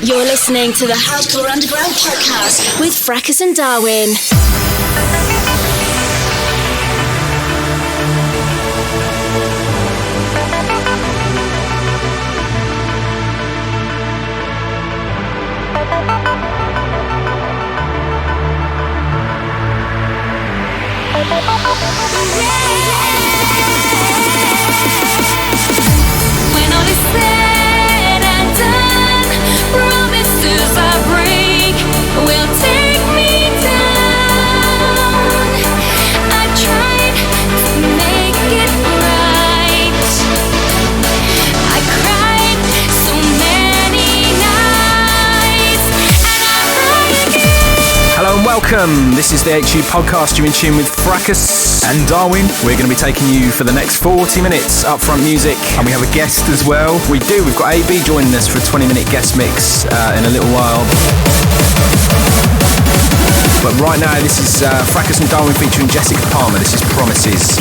You're listening to the Hardcore Underground podcast with Fracus and Darwin. When all is said and done, promises I break will take me down. I tried to make it right. I cried so many nights, and I cry again. Hello and welcome. This is the HU podcast. You're in tune with Fracus and Darwin. We're going to be taking you for the next 40 minutes upfront music, and we have a guest as well. We've got AB joining us for a 20-minute guest mix in a little while. But right now, this is Fracus and Darwin featuring Jessica Palmer. This is Promises.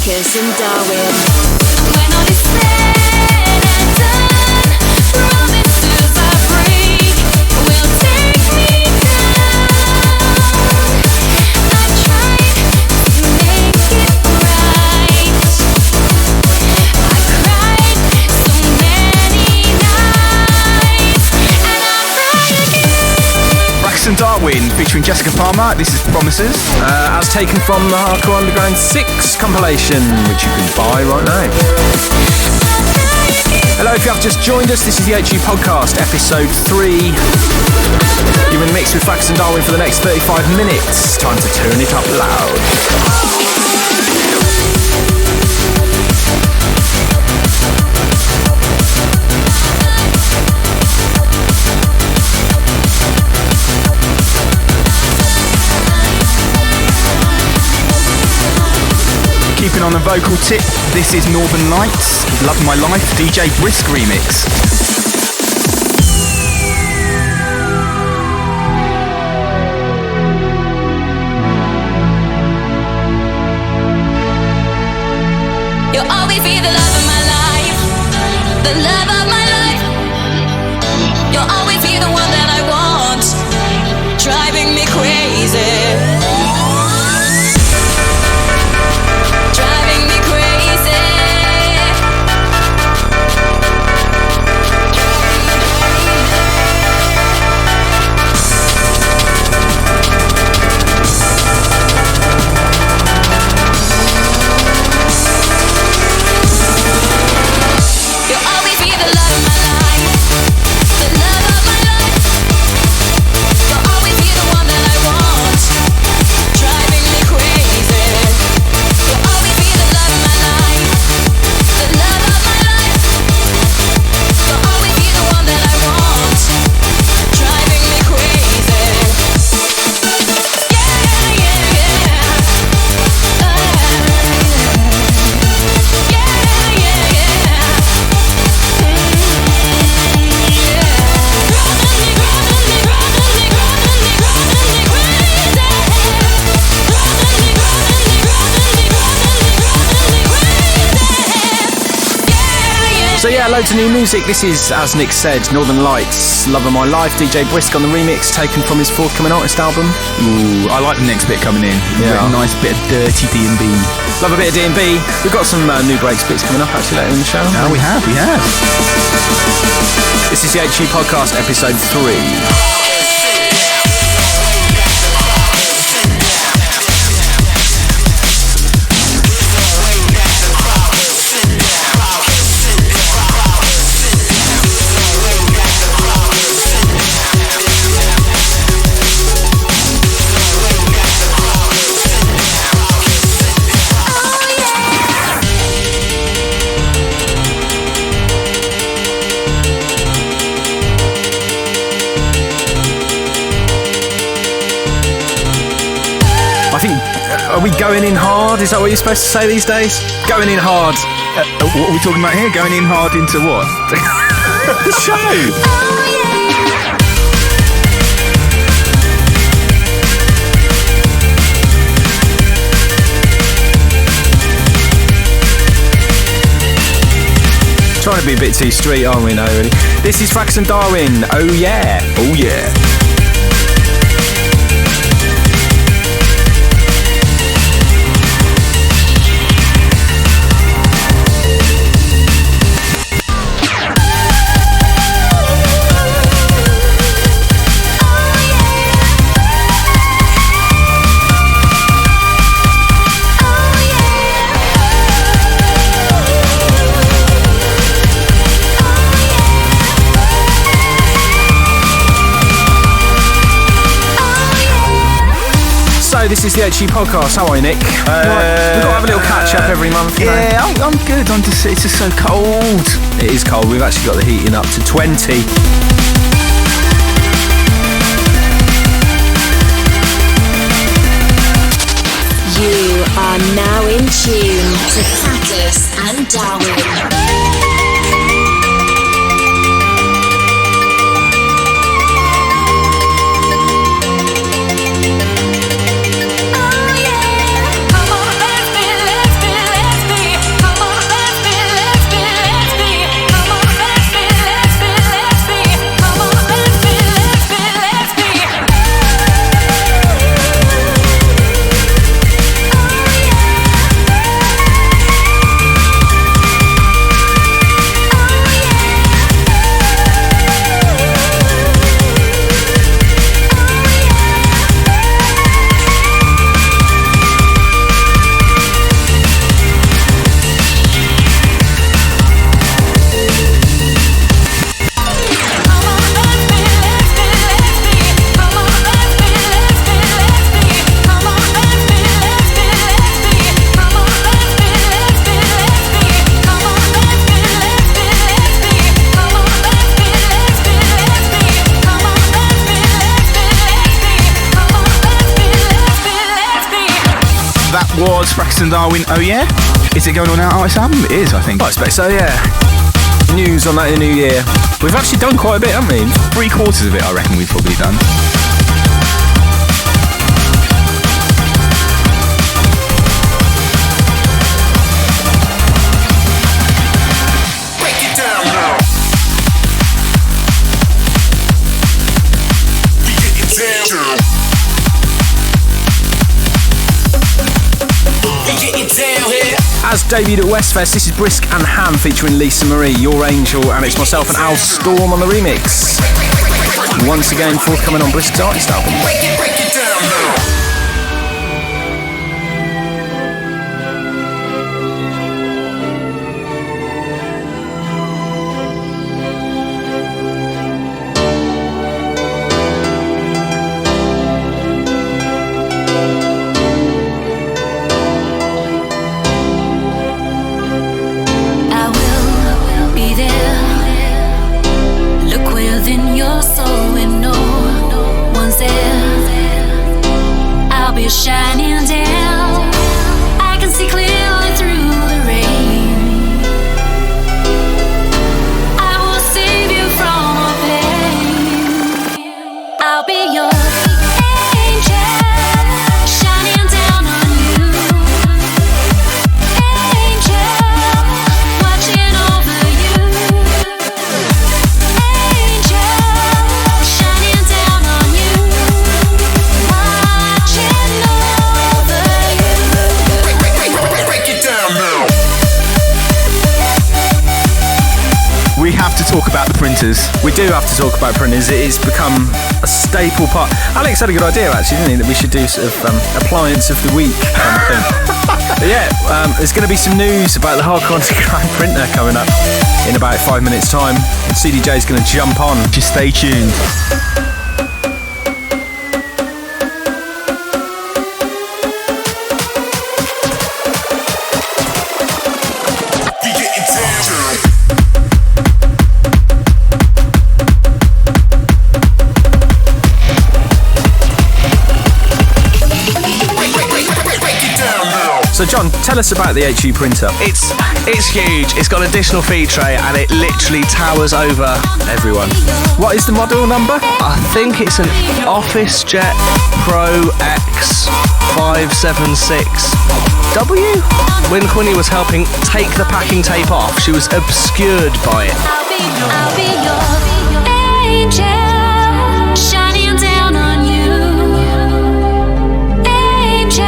And Darwin. When all is said and done, promises I break will take me down. I tried to make it right. I cried so many nights, and I cry again. Fracus and Darwin featuring Jessica Palmer. This is Promises, as taken from the Hardcore Underground 6 compilation, which you can buy right now. Hello, if you have just joined us, this is the HU podcast, episode 3. You're in the mix with Fracus and Darwin for the next 35 minutes. Time to turn it up loud. Keeping on the vocal tip, this is Northern Lights, Love My Life, DJ Brisk remix. You'll always be the love of my life, the love of my life. You'll always be the one that I want, driving me crazy. You'll always be the love of my life, the love of my life. So yeah, loads of new music. This is, as Nick said, Northern Lights, Love of My Life, DJ Brisk on the remix, taken from his forthcoming artist album. Ooh, I like the next bit coming in. Yeah. A nice bit of dirty D&B. Love a bit of D&B. We've got some new breaks bits coming up actually later in the show. Oh, we have. This is the HU Podcast, episode 3. Are we going in hard? Is that what you're supposed to say these days? Going in hard. What are we talking about here? Going in hard into what? The show! Oh, yeah. Trying to be a bit too street, aren't we, now, really? This is Fracus and Darwin. Oh, yeah. Oh, yeah. This is the HU Podcast. How are you, Nick? We've got to have a little catch up every month. Yeah, I'm good. It's just so cold. It is cold. We've actually got the heating up to 20. You are now in tune to Fracus and Darwin. Was Fracus and Darwin, oh yeah? Is it going on our artist album? It is, I think. I expect so, yeah. News on that in the new year. We've actually done quite a bit, haven't we? 3/4 of it, I reckon we've probably done. Break it down now. We get it down. As debuted at Westfest, this is Brisk and Ham featuring Lisa Marie, Your Angel, and it's myself and Al Storm on the remix. Once again, forthcoming on Brisk's artist album. Break it down now. Shining down, I can see clearly through the rain. I will save you from all pain. I'll be your angel, shining down on you. Angel, watching over you. We have to talk about the printers. We do have to talk about printers. It has become a staple part. Alex had a good idea, actually, didn't he? That we should do sort of appliance of the week kind of thing. But yeah, there's going to be some news about the Hardcore Underground printer coming up in about 5 minutes' time. And CDJ's going to jump on. Just stay tuned. So John, tell us about the HU printer. It's huge. It's got an additional feed tray and it literally towers over everyone. What is the model number? I think it's an Office Jet Pro X 576W. When Quinny was helping take the packing tape off, she was obscured by it. I'll be your angel, shining down on you. Angel,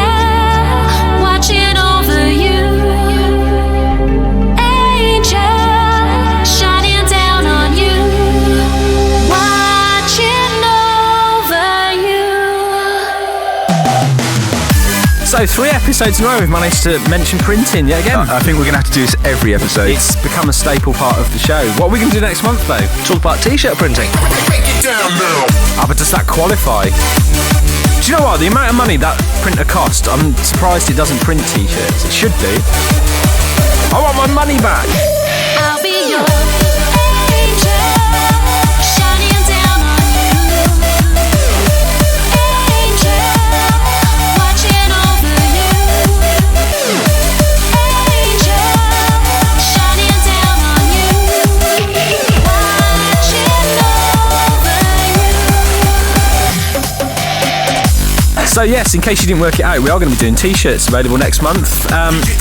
watching over you. Angel, shining down on you. Watching over you. So 3 episodes in a row we've managed to mention printing yet again. I think we're going to have to do this every episode. It's become a staple part of the show. What are we going to do next month, though? Talk about t-shirt printing. Break it down now. Ah, but does that qualify? Do you know what? The amount of money that printer cost, I'm surprised it doesn't print t-shirts. It should do. I want my money back. I'll be your angel, shining down on you. Angel, watching over you. Angel, shining down on you. Watching over you. So yes, in case you didn't work it out, we are going to be doing t-shirts available next month.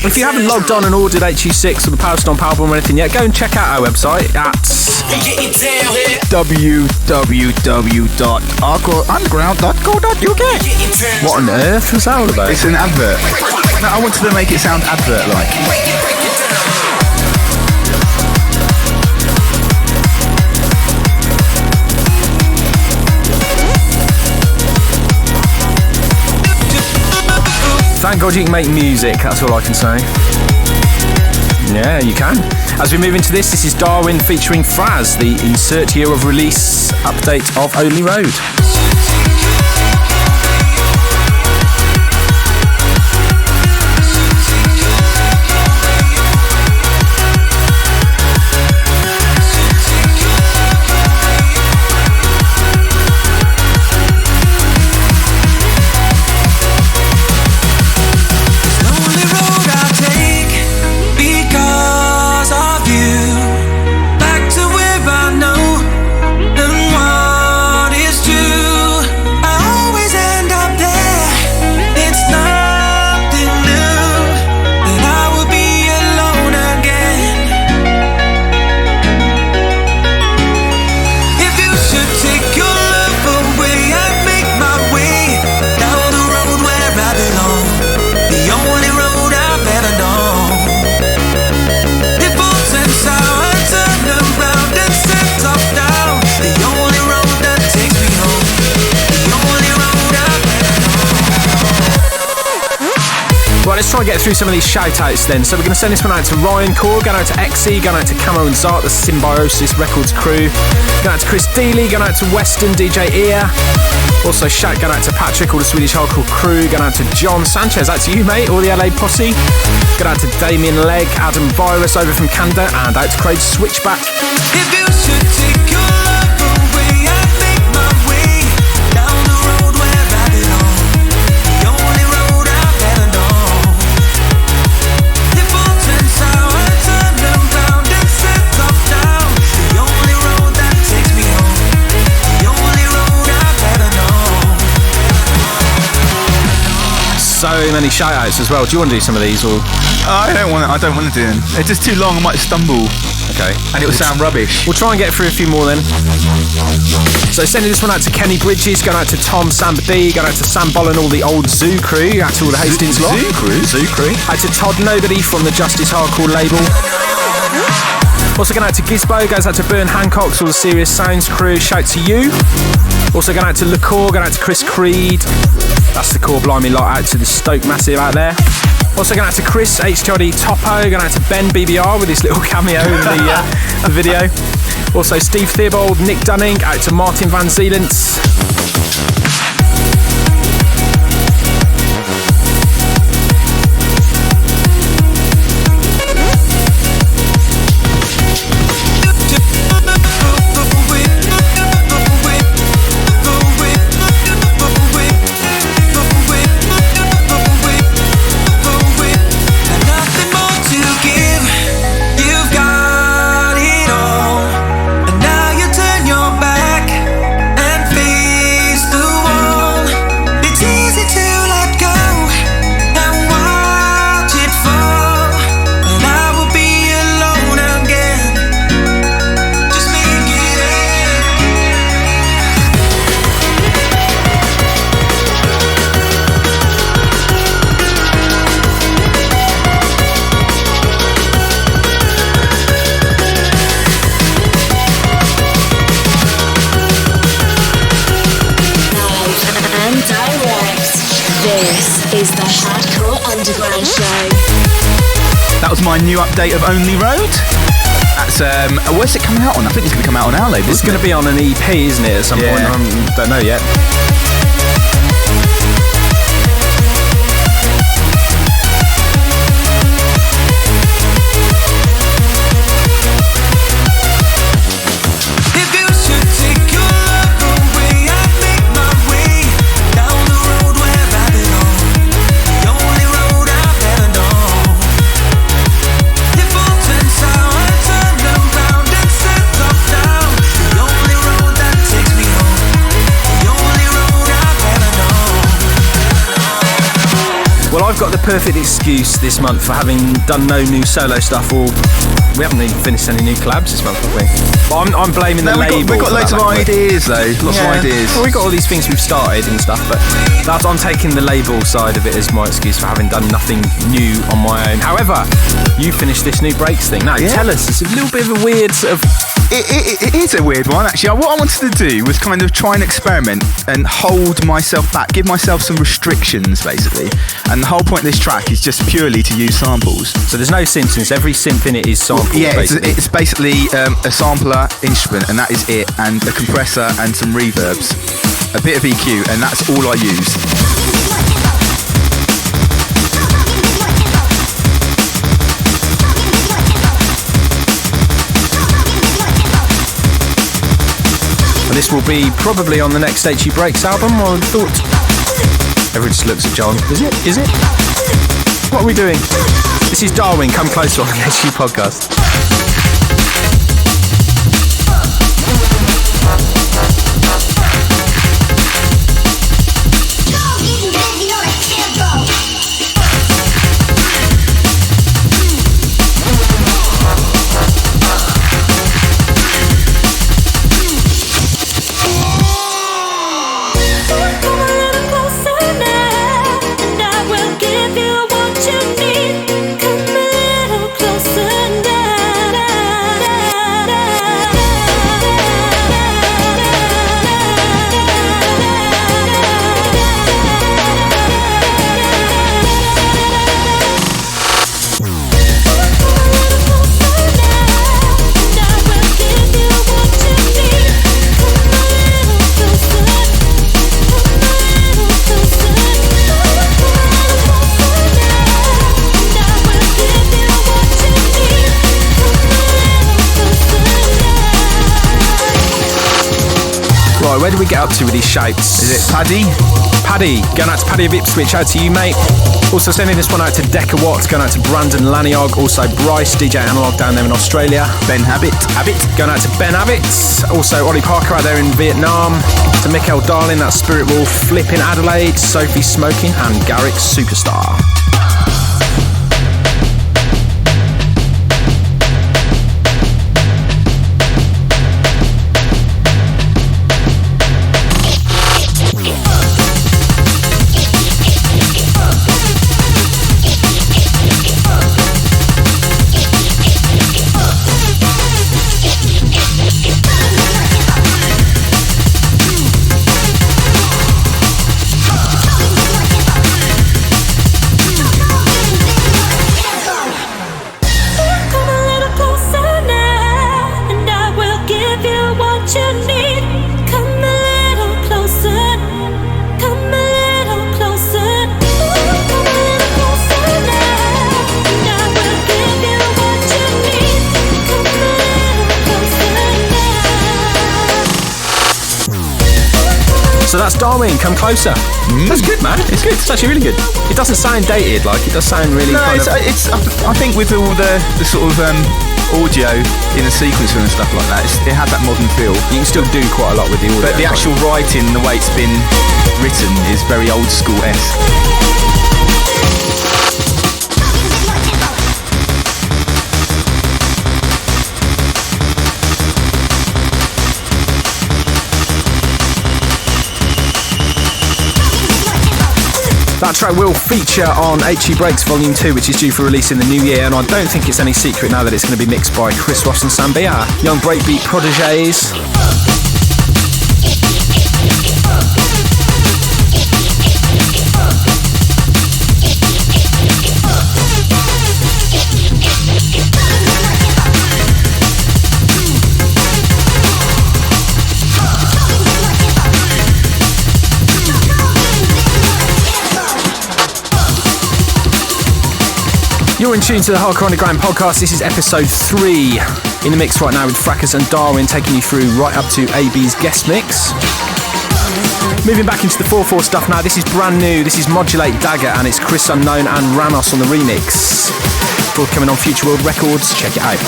If you haven't logged on and ordered HU6 or the Powerstone Powerbomb or anything yet, go and check out our website at www.hardcoreunderground.co.uk. what on earth was that all about? It's an advert. No, I wanted to make it sound advert-like. Thank God you can make music, that's all I can say. Yeah, you can. As we move into this is Darwin featuring Fraz, the insert year of release update of Only Road. Let's try and get through some of these shout-outs then. So we're going to send this one out to Ryan Core, going out to Exy, going out to Camo and Zart, the Symbiosis Records crew, going out to Chris Dealey, going out to Weston, DJ Ear. Also shout going out to Patrick, all the Swedish Hardcore crew, going out to John Sanchez, out to you mate, all the LA posse. Going out to Damien Legg, Adam Virus over from Canada, and out to Craig Switchback. If you should take your love away, I'd make my way down the road where I belong, the only road I've ever known. If all turns out, I turn around and set off down the only road that takes me home, the only road I've ever known. So many shout-outs as well. Do you want to do some of these, or? I don't want to do them. It's just too long. I might stumble. Okay. And it will sound rubbish. We'll try and get through a few more then. So sending this one out to Kenny Bridges, going out to Tom Samba D, going out to Sam Boll and all the old Zoo crew, out to all the Hastings lot. Zoo crew? Out to Todd Nobody from the Justice Hardcore label. Also going out to Gizbo, goes out to Bern Hancock's, all the Serious Sounds crew, shout to you. Also going out to LaCour, going out to Chris Creed. That's the core blimey lot, out to the Stoke Massive out there. Also going out to Chris, HTRD Topo, going out to Ben BBR with his little cameo in the video. Also Steve Theobald, Nick Dunning, out to Martin Van Zeeland. Is the Hardcore Underground Show. That was my new update of Only Road. That's where's it coming out on? I think it's going to come out on our label. It's going to be on an EP, isn't it? At some point. I don't know yet. I've got the perfect excuse this month for having done no new solo stuff, or we haven't even finished any new collabs this month, I think. But I'm blaming the label. We've got loads of ideas though, lots of ideas. Well, we've got all these things we've started and stuff, but I'm taking the label side of it as my excuse for having done nothing new on my own. However, you finished this new Breaks thing. Now, tell us, it's a little bit of a weird sort of... It is a weird one, actually. What I wanted to do was kind of try and experiment and hold myself back, give myself some restrictions, basically. And the whole point of this track is just purely to use samples. So there's no synths, every synth in it is sampled, it's basically a sampler instrument, and that is it, and a compressor and some reverbs. A bit of EQ, and that's all I use. And this will be probably on the next HE Breaks album, I would have thought. Everyone just looks at John. Is it? Is it? What are we doing? This is Darwin, Come Closer on the HE Podcast. Where do we get up to with these shapes? Is it Paddy? Paddy, going out to Paddy of Ipswich, out to you, mate. Also sending this one out to Decca Watts, going out to Brandon Laniog, also Bryce, DJ Analog down there in Australia. Ben Abbott, going out to Ben Abbott. Also Ollie Parker out there in Vietnam. To Mikkel Darling, that's Spirit Wolf, Flip in Adelaide, Sophie Smoking, and Garrick Superstar. you need. Come a little closer. Come a little closer. Ooh, come a little closer now. And I will give you what you need. Come a little closer now. So that's Darwin, Come Closer. That's good, man. It's good. It's actually really good. It doesn't sound dated, like it does sound really. No, it's. I think with all the sort of audio in a sequencer and stuff like that, it had that modern feel. You can still do quite a lot with the audio. But the actual writing, the way it's been written, is very old school-esque. That track will feature on HE Breaks Volume 2, which is due for release in the new year, and I don't think it's any secret now that it's going to be mixed by Chris Ross and Sambia, young breakbeat prodigies. You're in tune to the Hardcore Underground podcast. This is episode 3. In the mix right now with Fracus and Darwin, taking you through right up to AB's guest mix. Moving back into the 4/4 stuff now. This is brand new. This is Modulate Dagger, and it's Chris Unknown and Ramos on the remix. Forthcoming on Future World Records. Check it out.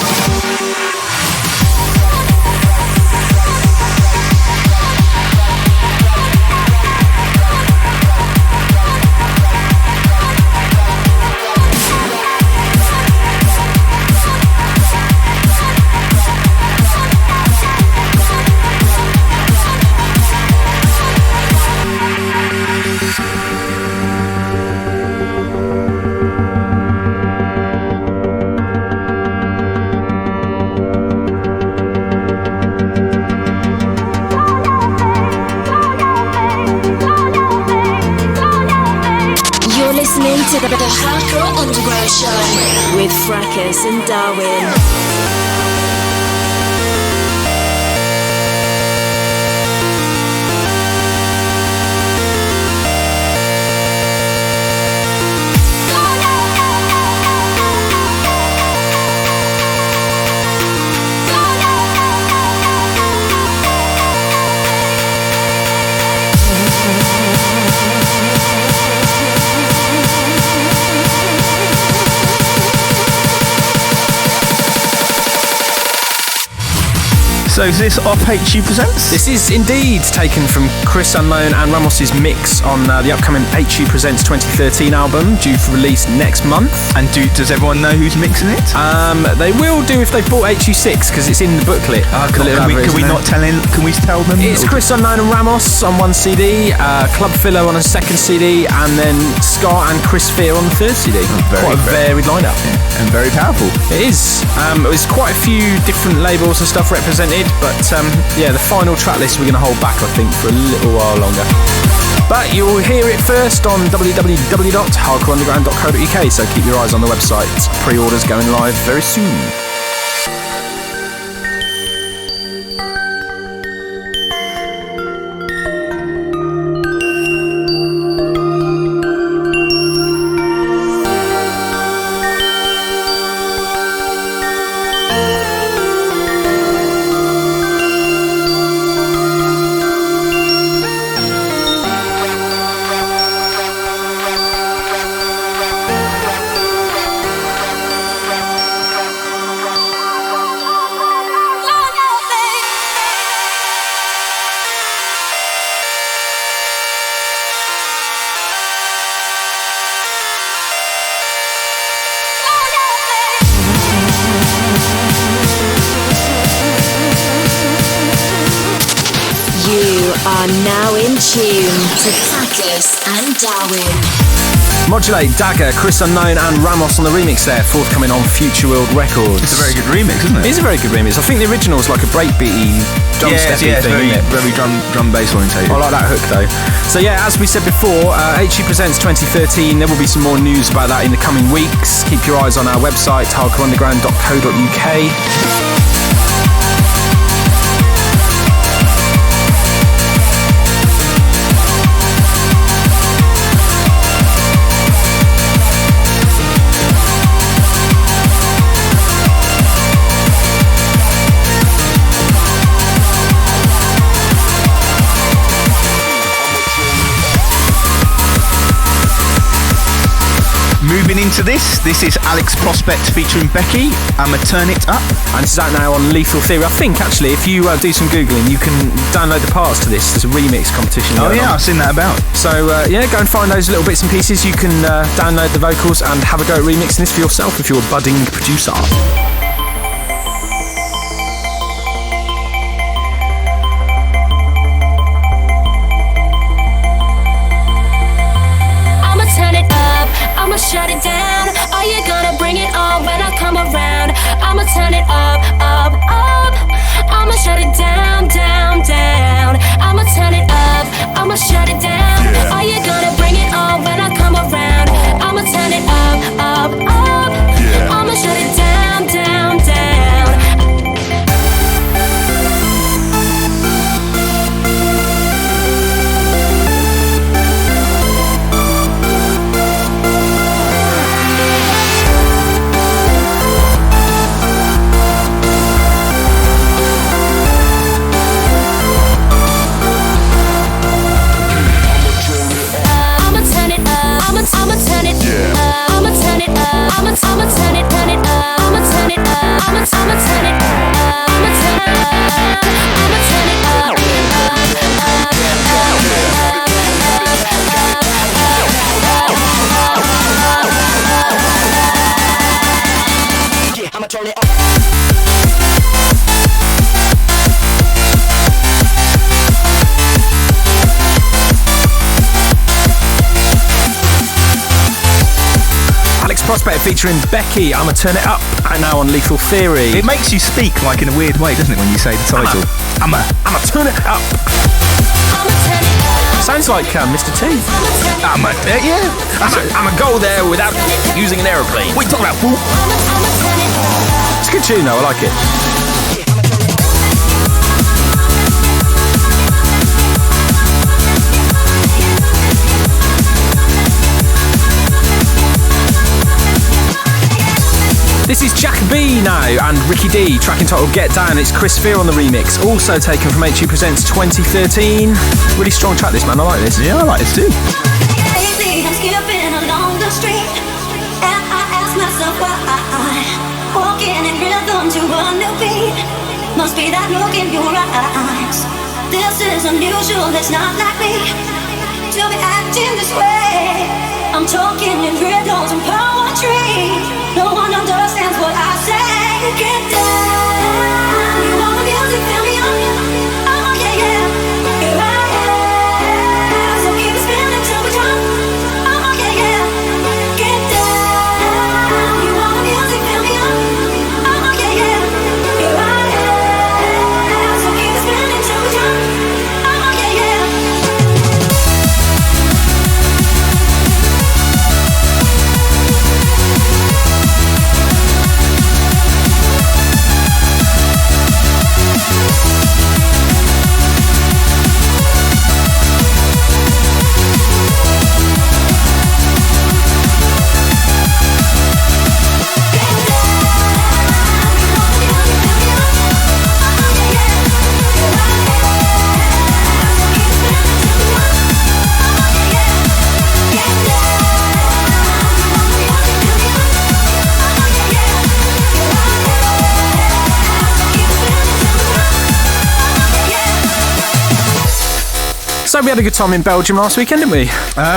To the Hardcore Underground Show with Fracus and Darwin. So is this off HU Presents? This is indeed taken from Chris Unknown and Ramos's mix on the upcoming HU Presents 2013 album, due for release next month. And does everyone know who's mixing it? They will do if they've bought HU6, because it's in the booklet. Can we tell them? It's Chris Unknown and Ramos on one CD, Club Philo on a second CD, and then Scar and Chris Fear on the third CD. Quite a varied lineup. Yeah, and very powerful. It is. There's quite a few different labels and stuff represented, but the final track list we're going to hold back, I think, for a little while longer. But you'll hear it first on www.hardcoreunderground.co.uk, so keep your eyes on the website. Pre-orders going live very soon. Are now in tune to Fracus and Darwin. Modulate, Dagger, Chris Unknown and Ramos on the remix there, forthcoming on Future World Records. It's a very good remix, isn't it? It is a very good remix. I think the original is like a breakbeaty drum steppy thing, isn't it? Very drum bass orientated. I like that hook though. So yeah, as we said before, HU Presents 2013, there will be some more news about that in the coming weeks. Keep your eyes on our website, hardcoreunderground.co.uk. to this. This is Alex Prospect featuring Becky. I'ma turn it up. And this is out now on Lethal Theory. I think, actually, if you do some Googling, you can download the parts to this. There's a remix competition going on. I've seen that about. So, go and find those little bits and pieces. You can download the vocals and have a go at remixing this for yourself if you're a budding producer. I'ma turn it up, I'ma shut it down. Are you gonna bring it on when I come around? I'ma turn it up, up, up. I'ma shut it down, down, down. I'ma turn it up, I'ma shut it down. Are you gonna bring it on when I come around? I'ma turn it up, up, up. I'ma shut it down, down, down. I'ma turn it, I'ma turn it up, I'ma turn it, turn it up, I'ma turn it up, I'ma turn it up, I'ma turn it up, I'ma turn it up, I'ma turn it up. Alex Prospect featuring Becky, I'ma turn it up, and now on Lethal Theory. It makes you speak like in a weird way, doesn't it, when you say the title? I'ma turn it up. Sounds like Mr. T. I'ma go there without using an aeroplane. What are you talking about, fool? It's a good tune though, I like it. This is Jack B now and Ricky D, track entitled Get Down. It's Chris Fear on the remix, also taken from HU Presents 2013. Really strong track this, man, I like this. Yeah, I like this too. Lately I'm skipping along the street, and I ask myself why. Walking in rhythm to a new beat, must be that look in your eyes. This is unusual, it's not like me to be acting this way. I'm talking in riddles and poetry. No one understands what I say. Get down. You want the music, fill me up. Oh yeah, yeah. Here I am. So keep it spinning till we drop. Oh yeah, yeah. Get down. You want the music, fill me up. Oh yeah, yeah. Here I am. So keep it spinning till we drop. Oh yeah, yeah. So we had a good time in Belgium last weekend, didn't we?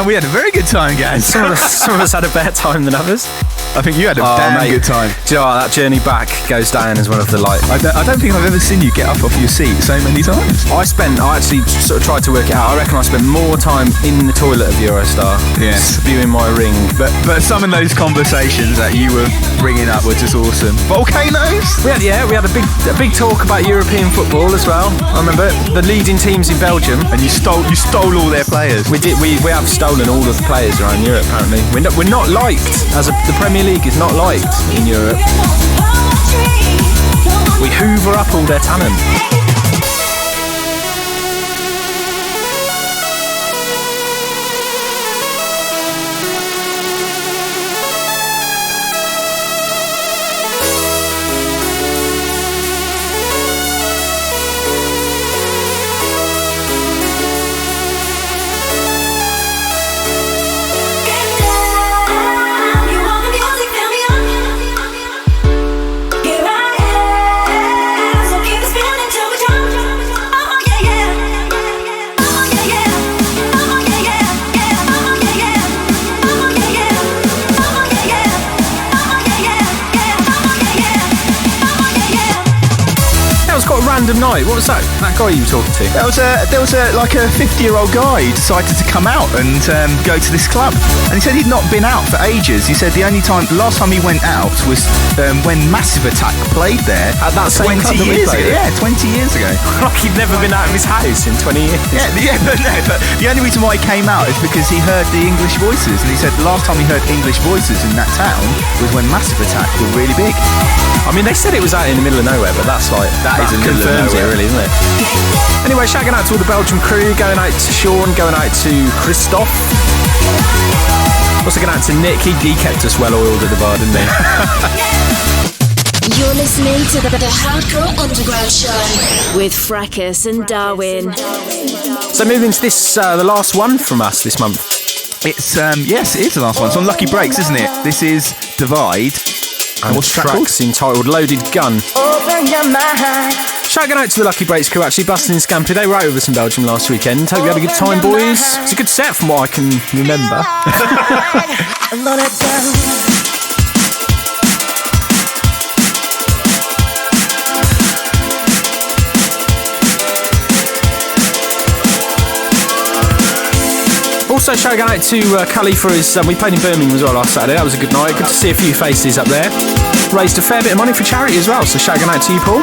We had a very good time, guys. Some of us had a better time than others. I think you had a damn good time. Do you know what? That journey back goes down as one of the I don't think I've ever seen you get up off your seat so many times. I actually sort of tried to work it out. I reckon I spent more time in the toilet of Eurostar, spewing my ring. But some of those conversations that you were bringing up were just awesome. Volcanoes? We had a big talk about European football as well. I remember the leading teams in Belgium, and you stole all their players. We did. We have stolen all of the players around Europe. Apparently, we're not liked as the Premier League is not liked in Europe. We hoover up all their talent. You want night? What was that? That guy you were talking to? There was a 50-year-old guy who decided to come out and go to this club, and he said he'd not been out for ages. He said the last time he went out was when Massive Attack played there. At that same 20 club that we years played ago. at? Yeah, 20 years ago. Like he'd never been out of his house in 20 years. Yeah, but the only reason why he came out is because he heard the English voices, and he said the last time he heard English voices in that town was when Massive Attack were really big. I mean, they said it was out in the middle of nowhere, but that's like That is in the middle of confirms it, nowhere. really, isn't it? Anyway, shouting out to all the Belgium crew, going out to Sean, going out to Christoph. Also going out to Nick. He kept us well oiled at the bar, didn't he? You're listening to the Hardcore Underground Show with Fracus and Darwin. So moving to this, the last one from us this month. It's yes, it is the last one. It's on Lucky Breaks, isn't it? This is Divide. And what's the track track's entitled Loaded Gun. Open your mind. Shout out to the Lucky Breaks crew, actually, Bustin' and Scampi. They were out with us in Belgium last weekend. Hope you had a good time, boys. It's a good set from what I can remember. Load it down. Also, shout out to Cully for his... we played in Birmingham as well last Saturday. That was a good night. Good to see a few faces up there. Raised a fair bit of money for charity as well. So shout out to you, Paul.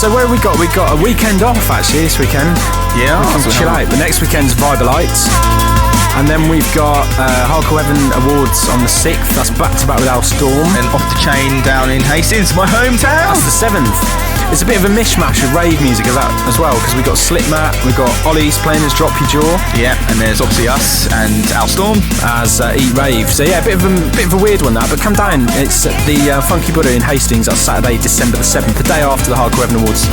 So where have we got? We've got a weekend off, actually, this weekend. Yeah, we can chill out. The next weekend's Vibalites. And then we've got Hardcore Heaven Awards on the 6th. That's back-to-back with Al Storm. And Off the Chain down in Hastings, my hometown. That's the 7th. It's a bit of a mishmash of rave music as well, because we've got Slipmat, we've got Ollie's playing as Drop Your Jaw. Yeah, and there's obviously us and Al Storm as Eat Rave. So yeah, a bit of a weird one, that. But come down, it's at the Funky Buddha in Hastings. That's Saturday, December the 7th, the day after the Hardcore Heaven Awards.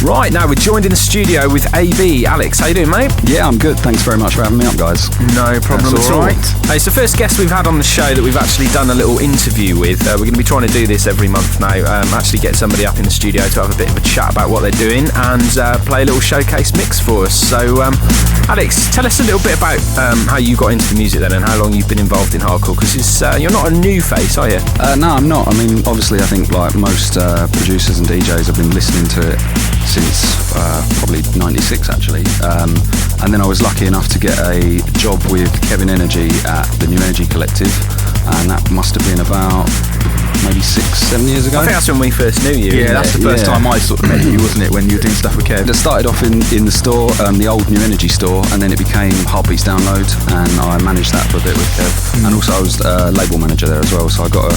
Right, now we're joined in the studio with AB. Alex, how you doing, mate? Yeah, I'm good. Thanks very much for having me up, guys. No problem That's at all. right. Hey, it's the first guest we've had on the show that we've actually done a little interview with. We're going to be trying to do this every month now. Actually get somebody up in the studio to have a bit of a chat about what they're doing and play a little showcase mix for us. So, Alex, tell us a little bit about how you got into the music then and how long you've been involved in hardcore, because you're not a new face, are you? No, I'm not. I mean, obviously, I think like most producers and DJs, I've been listening to it since probably 96 actually, and then I was lucky enough to get a job with Kevin Energy at the New Energy Collective, and that must have been about maybe 6-7 years ago. I think that's when we first knew you. Yeah, that's the first time I sort of met you, wasn't it, when you were doing stuff with Kev? It started off in the store, the old New Energy store, and then it became Heartbeats Download, and I managed that for a bit with Kev. And also I was label manager there as well, so I got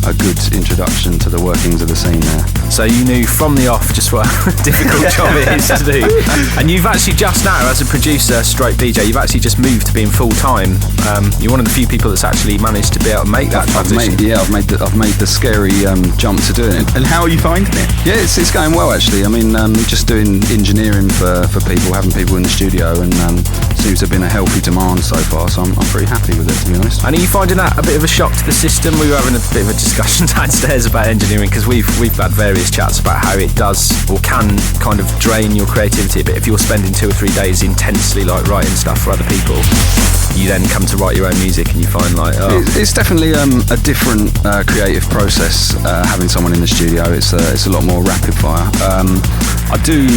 a good introduction to the workings of the scene there. So you knew from the off just what a difficult job it is to do. And you've actually just now, as a producer stroke DJ, you've actually just moved to being full-time. You're one of the few people that's actually managed to be able to make that transition. I've made the scary jump to doing it. And how are you finding it? Yeah, it's going well actually. I mean, just doing engineering for people, having people in the studio, and seems to have been a healthy demand so far, so I'm pretty happy with it, to be honest. And are you finding that a bit of a shock to the system? We were having a bit of a discussion downstairs about engineering, because we've had various chats about how it does or can kind of drain your creativity a bit. If you're spending 2 or 3 days intensely like writing stuff for other people, you then come to write your own music and you find like, it's definitely a different creative process having someone in the studio. It's a lot more rapid fire. I do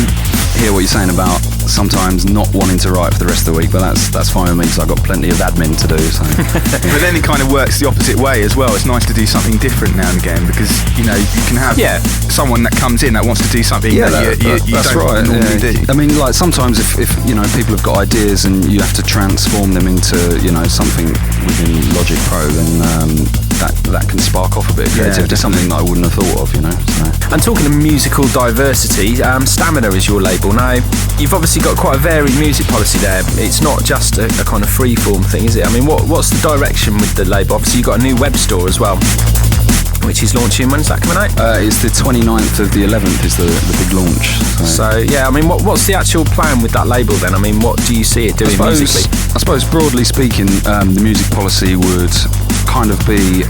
hear what you're saying about sometimes not wanting to write for the rest of the week, but that's fine with me because I've got plenty of admin to do. So. But then it kind of works the opposite way as well. It's nice to do something different now and again because you can have someone that comes in that wants to do something that you that's don't right, normally do. I mean, like sometimes if people have got ideas and you have to transform them into something within Logic Pro, then that can spark off a bit of creativity. Something that I wouldn't have thought of, So. And talking of musical diversity, Stamina is your label. Now, you've obviously got quite a varied music policy there. It's not just a kind of free-form thing, is it? I mean, what's the direction with the label? Obviously, you've got a new web store as well, which is launching. When's that coming out? It's the 29th of the 11th is the big launch. So yeah, I mean, what's the actual plan with that label then? I mean, what do you see it doing musically? I suppose broadly speaking, the music policy would kind of be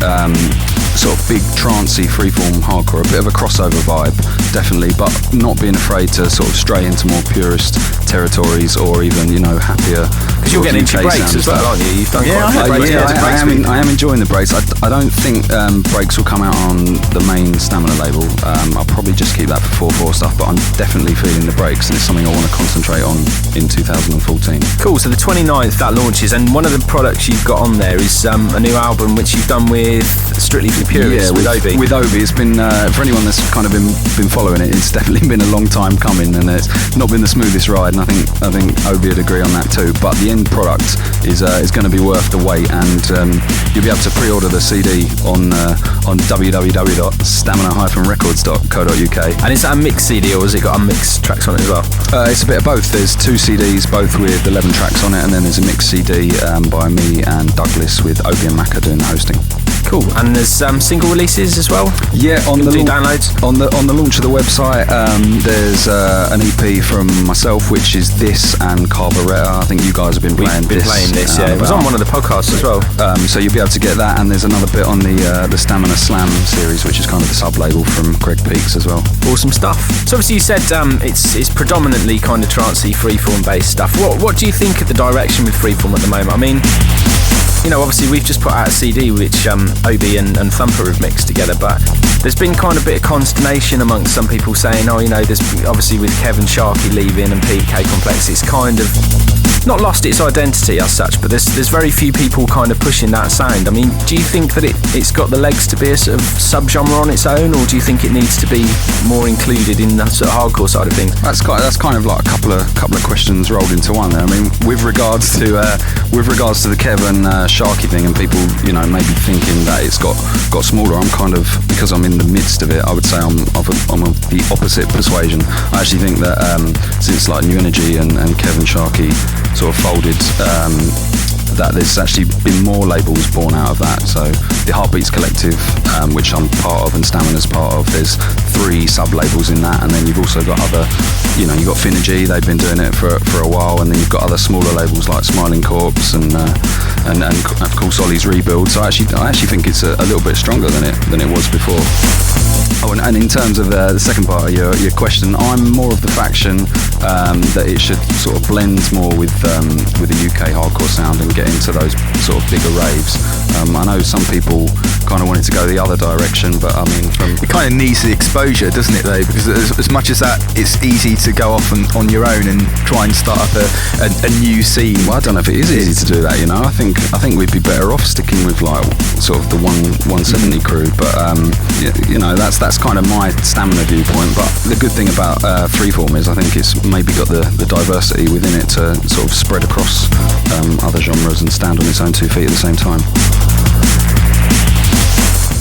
sort of big trancey freeform hardcore, a bit of a crossover vibe, definitely, but not being afraid to sort of stray into more purist territories or even happier. Because you're getting into breaks as well, aren't you? You've done I am enjoying the breaks. I don't think breaks will come out on the main Stamina label. I'll probably just keep that for 4/4 stuff, but I'm definitely feeling the breaks, and it's something I want to concentrate on in 2014. Cool. So the 29th that launches, and one of the products you've got on there is a new album which you've done with Strictly for Purists, with Obi. With Obi, it's been for anyone that's kind of been following it, it's definitely been a long time coming, and it's not been the smoothest ride. And I think Obi would agree on that too. But the end product is going to be worth the wait, and you'll be able to pre-order the CD on www.stamina-records.co.uk. And is that a mixed CD or has it got unmixed tracks on it as well? It's a bit of both. There's 2 CDs, both with 11 tracks on it, and then there's a mixed CD by me and Douglas with Obi and Macca doing the hosting. Cool. And there's single releases as well? Yeah, on the downloads. On the launch of the website, there's an EP from myself, which is this and Carburettor. I think you guys have been playing this. Yeah. It was on one of the podcasts as well. So you'll be able to get that, and there's another bit on the Stamina Slam series, which is kind of the sub-label from Greg Peaks as well. Awesome stuff. So obviously you said it's predominantly kind of trancey, freeform based stuff. What do you think of the direction with freeform at the moment? I mean, obviously we've just put out a CD which Obi and Thumper have mixed together, but there's been kind of a bit of consternation amongst some people saying, there's obviously with Kevin Sharkey leaving and PK Complex, it's kind of not lost its identity as such, but there's very few people kind of pushing that sound. I mean, do you think that it's got the legs to be a sort of subgenre on its own, or do you think it needs to be more included in the sort of hardcore side of things? That's kind of like a couple of questions rolled into one there. I mean, with regards to the Kevin Sharkey thing, and people maybe thinking that it's got smaller, I'm kind of, because I'm in the midst of it, I would say I'm of the opposite persuasion. I actually think that since like New Energy and Kevin Sharkey sort of folded, that there's actually been more labels born out of that. So the Heartbeats Collective, which I'm part of and Stamina's part of, there's 3 sub-labels in that, and then you've also got other, you've got Finergy, they've been doing it for a while, and then you've got other smaller labels like Smiling Corpse and of course Ollie's Rebuild. So I actually think it's a little bit stronger than it was before. Oh, and in terms of the second part of your question, I'm more of the faction that it should sort of blend more with the UK hardcore sound and get into those sort of bigger raves. I know some people kind of wanted to go the other direction, but I mean, it kind of needs the exposure, doesn't it, though? Because as much as that, it's easy to go off on your own and try and start up a new scene. Well, I don't know if it is easy to do that. I think we'd be better off sticking with like sort of the 170 crew, but that's kind of my Stamina viewpoint. But the good thing about freeform is I think it's maybe got the diversity within it to sort of spread across other genres and stand on its own 2 feet at the same time.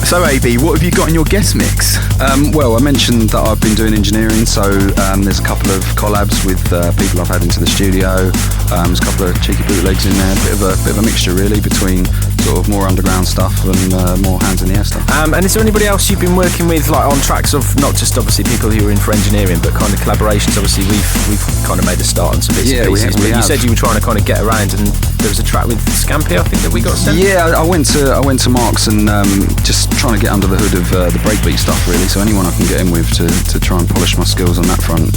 So AB, what have you got in your guest mix? Well, I mentioned that I've been doing engineering, so there's a couple of collabs with people I've had into the studio. There's a couple of cheeky bootlegs in there, bit of a mixture really between sort of more underground stuff and more hands in the air stuff. And is there anybody else you've been working with, like on tracks of not just obviously people who are in for engineering, but kind of collaborations? Obviously, we've kind of made a start on some bits and pieces. We you said you were trying to kind of get around, and there was a track with Scampier, I think, that we got sent. Yeah, I went to Mark's and just trying to get under the hood of the breakbeat stuff really. So anyone I can get in with to try and polish my skills on that front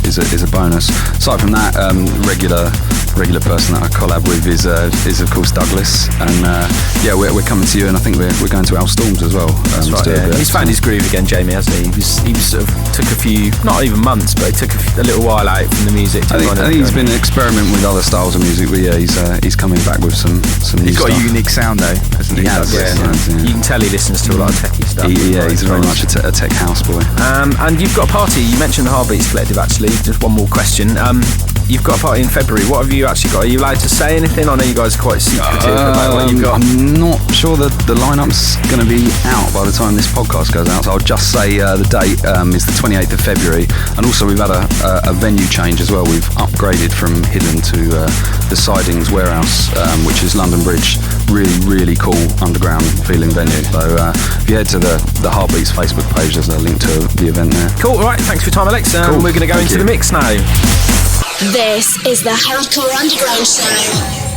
is a bonus. Aside from that, regular regular person that I collab with is of course Douglas, and yeah, we're coming to you, and I think we're going to Al Storms as well. That's right, yeah. He's found his groove again, Jamie, hasn't he? He was sort of took a few, not even months, but it took a little while out from the music. I think he's been experimenting with other styles of music, but yeah, he's coming back with some new He's got stuff. a unique sound though, hasn't he? He has, yeah. You can tell he listens to a lot of techie stuff. He's very much a tech house boy. And you've got a party. You mentioned the Heartbeats Collective, actually. Just one more question. You've got a party in February. What have you actually got? Are you allowed to say anything? I know you guys are quite secretive about what you've got. I'm not sure that the lineup's going to be out by the time this podcast goes out, so I'll just say the date is the 28th of February, and also we've had a venue change as well. We've upgraded from Hidden to the Sidings Warehouse, which is London Bridge. Really cool underground feeling venue. So if you head to the Heartbeats Facebook page, there's a link to the event there. Cool, all right, thanks for your time, Alex. Cool. We're going to go into the mix now. This is the Hardcore Underground Show.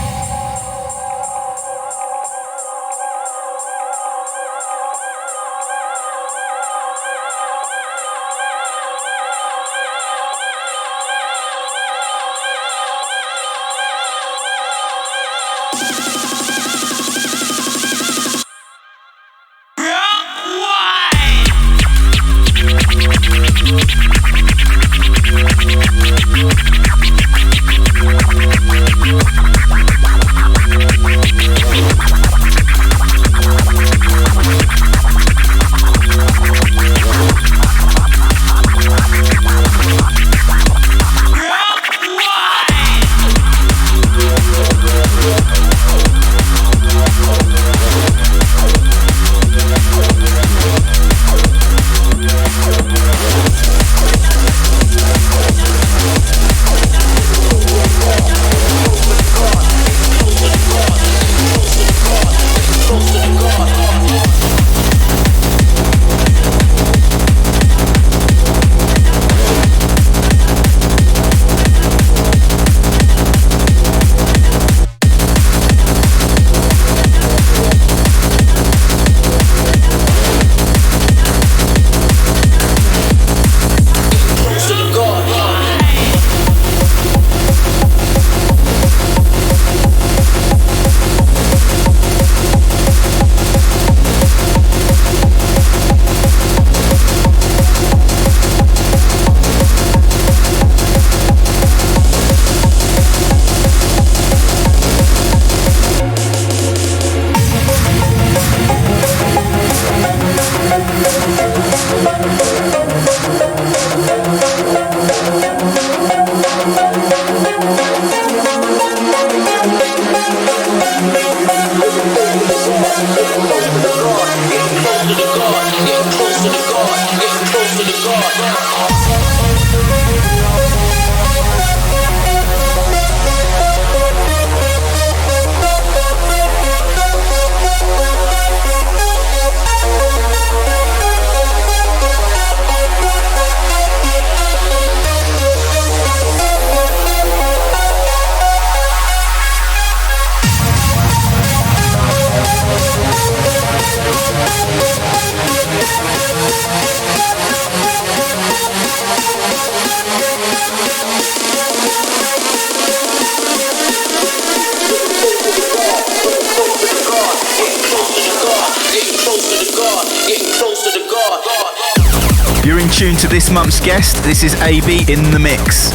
You're in tune to this month's guest. This is AB in the mix.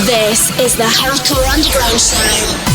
This is the Hardcore Underground Show.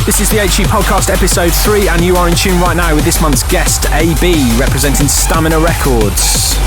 This is the HE Podcast episode 3, and you are in tune right now with this month's guest, AB, representing Stamina Records.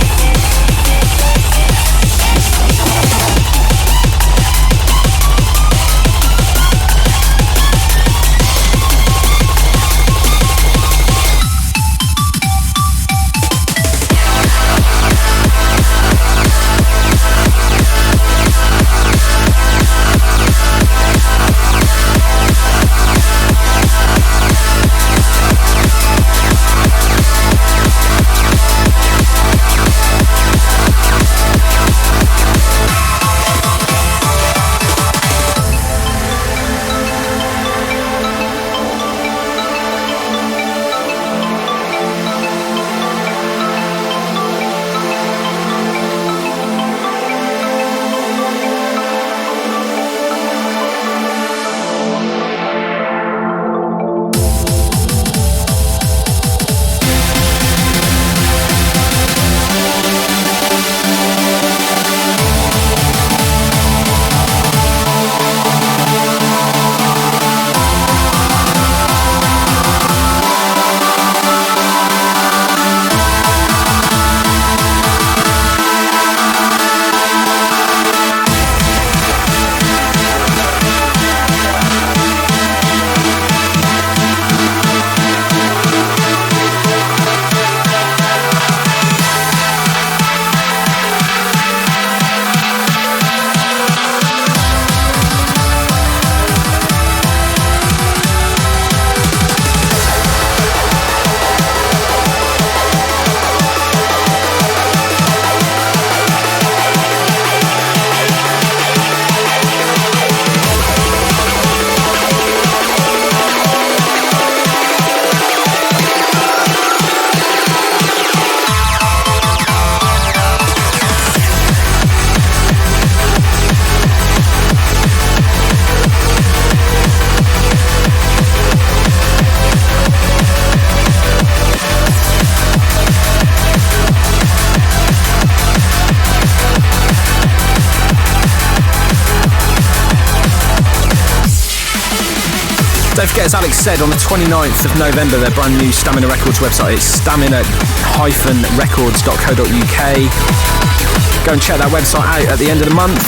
get, as Alex said, on the 29th of November, their brand new Stamina Records website. It's stamina-records.co.uk. Go and check that website out at the end of the month.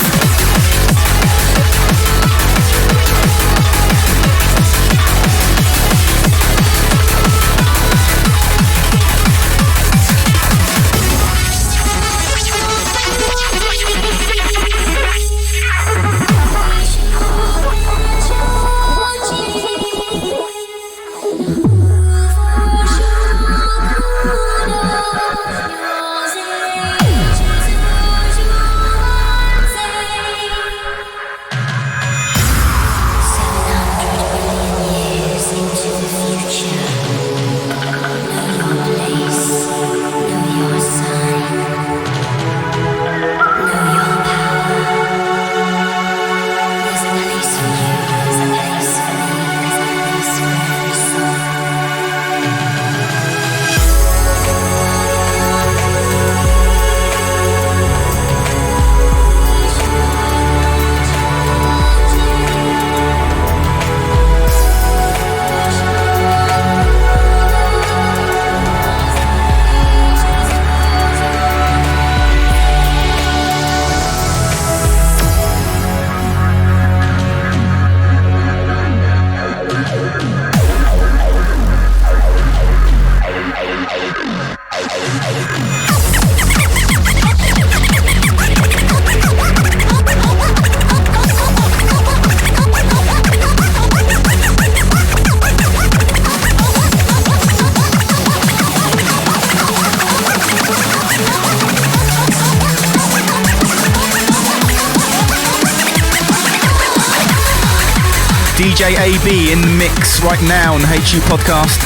DJ AB in the mix right now on the HU podcast.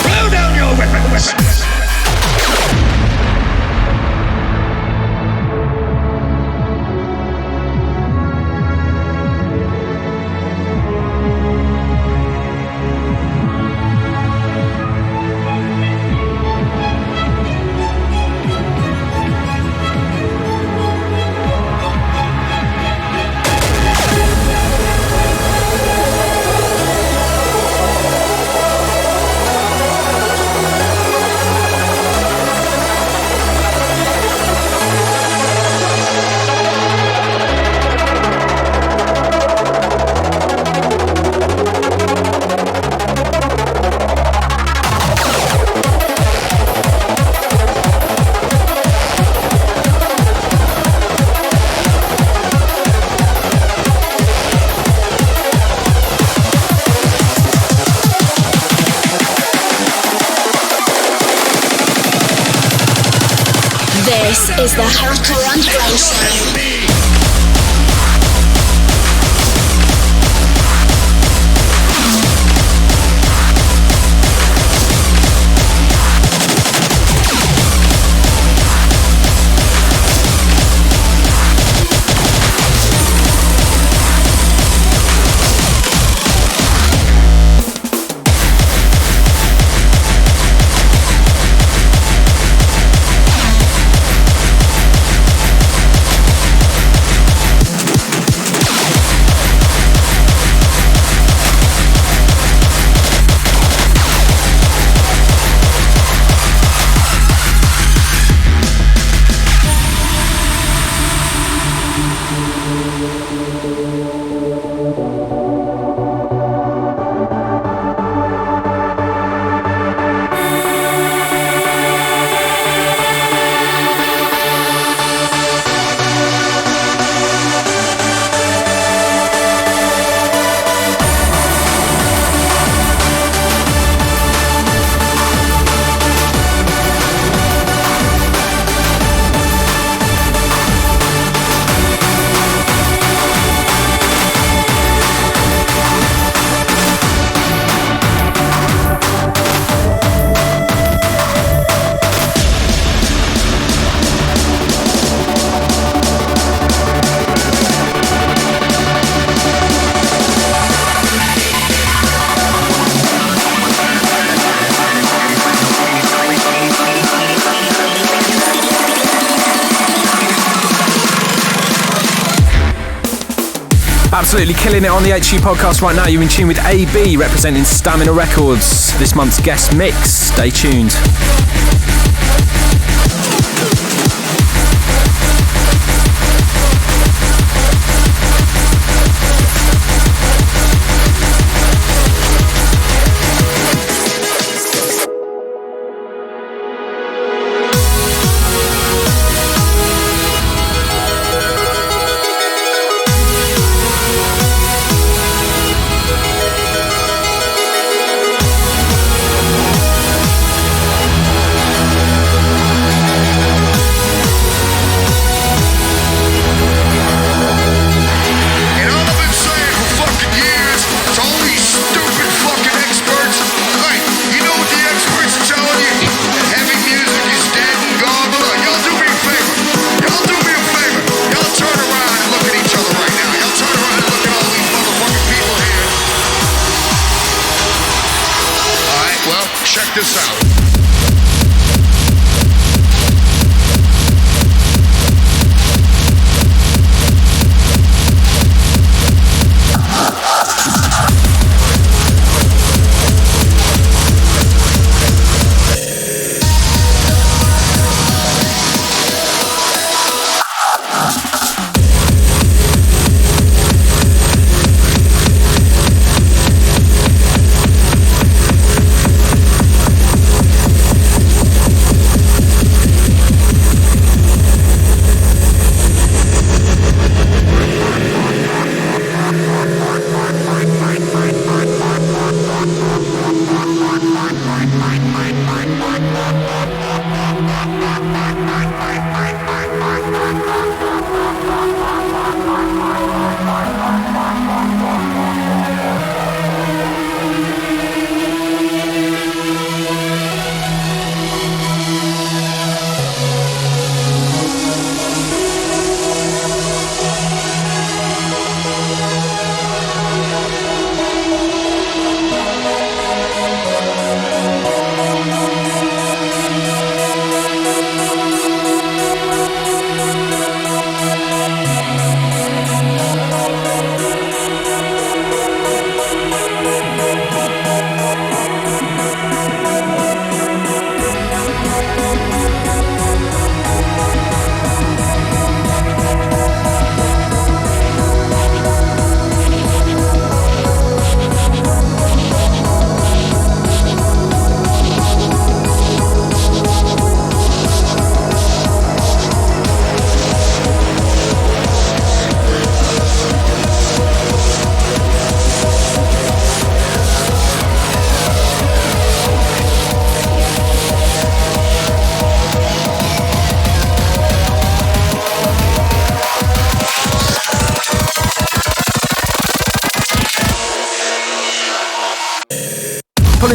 Throw down your weapons! This is the Hardcore Underground Show. Absolutely killing it on the HU podcast right now. You're in tune with AB representing Stamina Records. This month's guest mix. Stay tuned.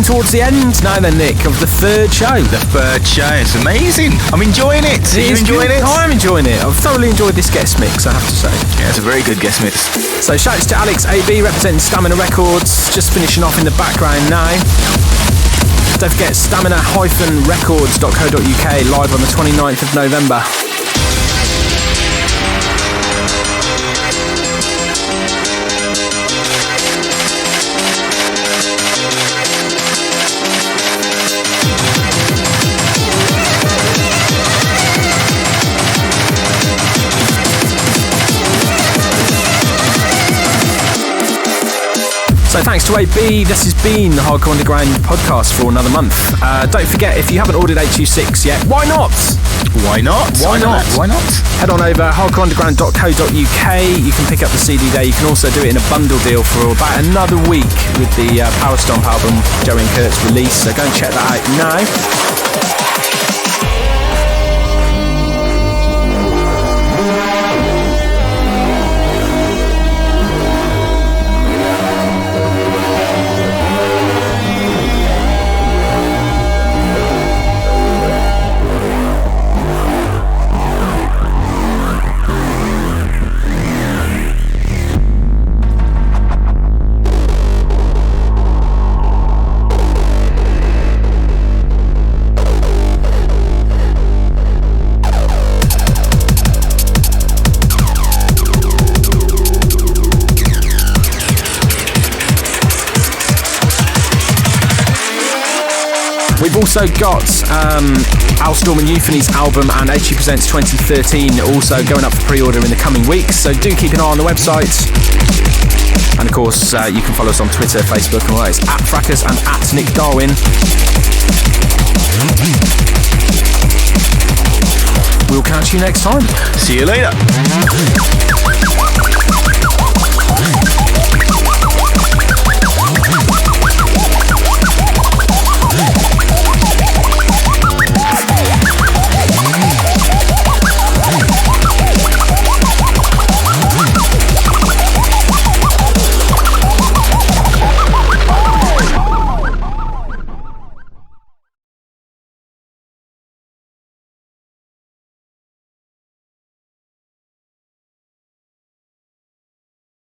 Towards the end now then, Nick, of the third show. The third show. It's amazing. I'm enjoying it. Are you enjoying it? I'm enjoying it. I've thoroughly enjoyed this guest mix, I have to say. Yeah, it's a very good guest mix. So shouts to Alex AB representing Stamina Records. Just finishing off in the background now. Don't forget stamina-records.co.uk live on the 29th of November. So thanks to AB, this has been the Hardcore Underground podcast for another month. Don't forget, if you haven't ordered HU6 yet, why not? Why not? Why not? Why not? Head on over hardcoreunderground.co.uk. You can pick up the CD there. You can also do it in a bundle deal for about another week with the Power Stomp album Joey and Kurt's release. So go and check that out now. We've also got Al Storm and Euphony's album and HG Presents 2013 also going up for pre-order in the coming weeks, so do keep an eye on the website. And of course, you can follow us on Twitter, Facebook, and all that. It's at Fracus and at Nick Darwin. We'll catch you next time. See you later.